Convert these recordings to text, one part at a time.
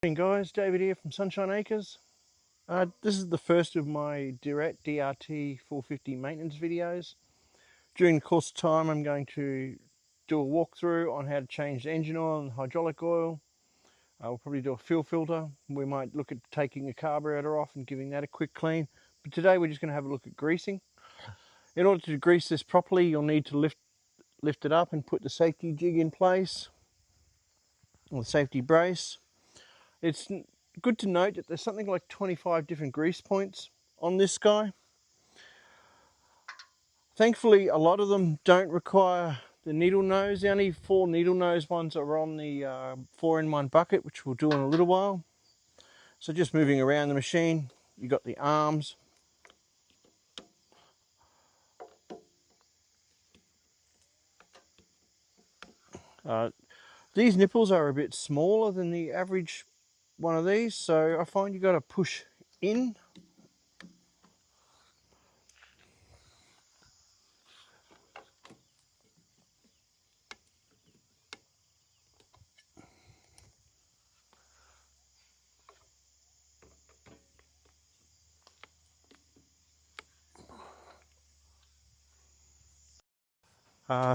Morning guys, David here from Sunshine Acres. This is the first of my direct DRT450 maintenance videos. During the course of time I'm going to do a walkthrough on how to change the engine oil and hydraulic oil. We'll probably do a fuel filter. We might look at taking the carburetor off and giving that a quick clean. But today we're just going to have a look at greasing. In order to grease this properly, you'll need to lift it up and put the safety jig in place, or the safety brace. It's good to note that there's something like 25 different grease points on this guy. Thankfully, a lot of them don't require the needle nose. The only 4 needle nose ones are on the 4-in-1 bucket, which we'll do in a little while. So just moving around the machine, you've got the arms. These nipples are a bit smaller than the average one of these, so I find you've got to push in.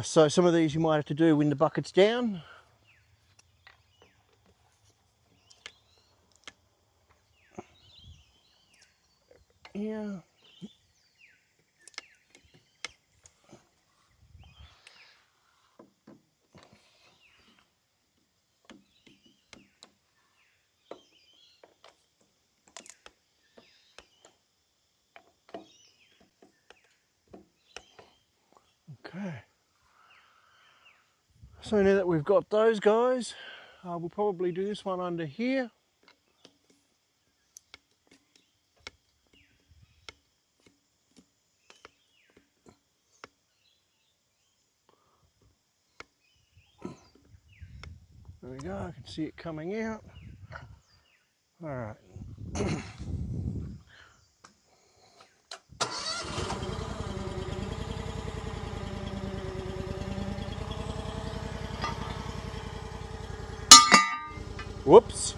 So some of these you might have to do when the bucket's down. Yeah. Okay. So now that we've got those guys, we'll probably do this one under here. There we go, I can see it coming out. All right. Whoops.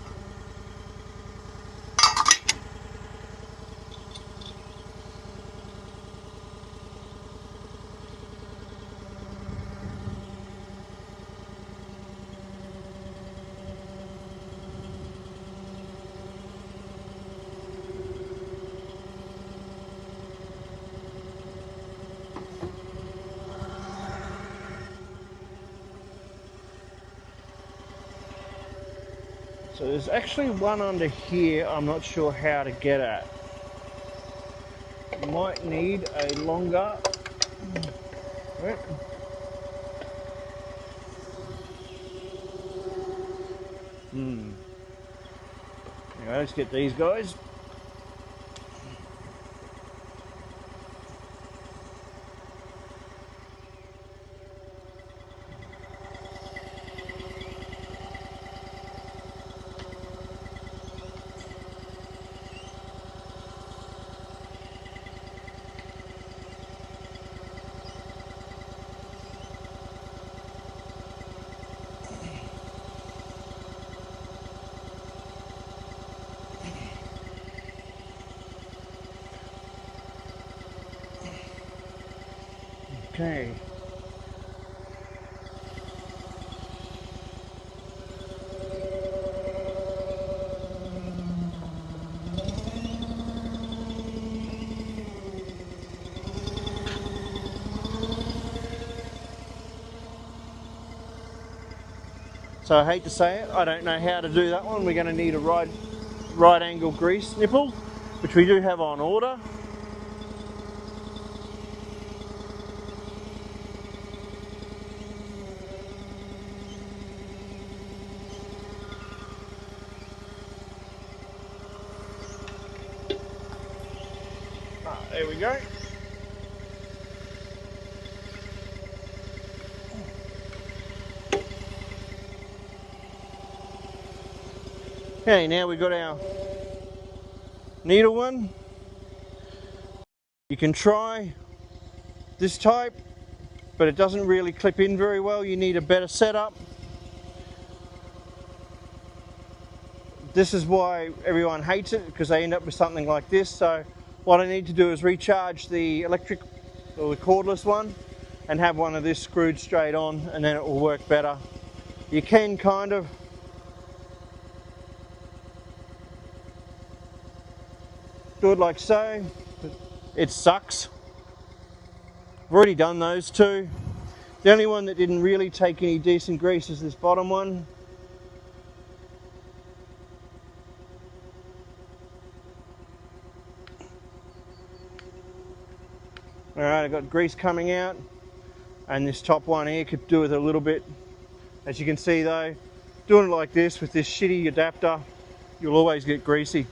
So there's actually one under here I'm not sure how to get at. Might need a longer... Right. Anyway, let's get these guys. Okay. So I hate to say it, I don't know how to do that one. We're going to need a right angle grease nipple, which we do have on order. There we go. Okay, now we've got our needle one. You can try this type, but it doesn't really clip in very well. You need a better setup. This is why everyone hates it, because they end up with something like this. So what I need to do is recharge the electric or the cordless one and have one of this screwed straight on, and then it will work better. You can kind of do it like so. It sucks. I've already done those two. The only one that didn't really take any decent grease is this bottom one. Alright, I've got grease coming out, and this top one here could do with a little bit. As you can see though, doing it like this with this shitty adapter, you'll always get greasy.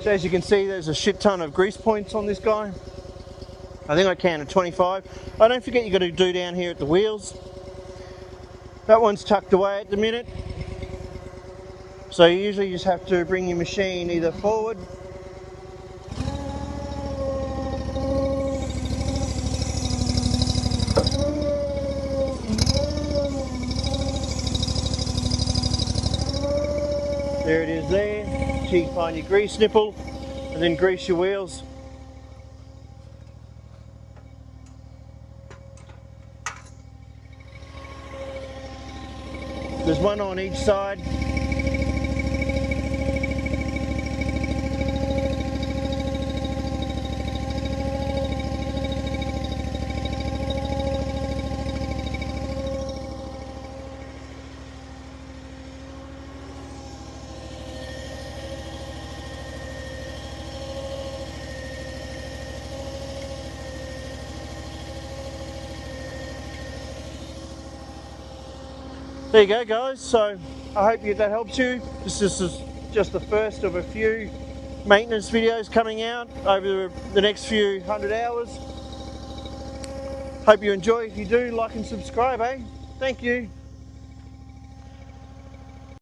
So as you can see, there's a shit ton of grease points on this guy. I think I counted 25. Oh, don't forget, you've got to do down here at the wheels. That one's tucked away at the minute. So you usually just have to bring your machine either forward there it is there. So you find your grease nipple and then grease your wheels. There's one on each side. There you go, guys. So I hope that helps you. This is just the first of a few maintenance videos coming out over the next few 100 hours. Hope you enjoy. If you do, like and subscribe, eh? Thank you.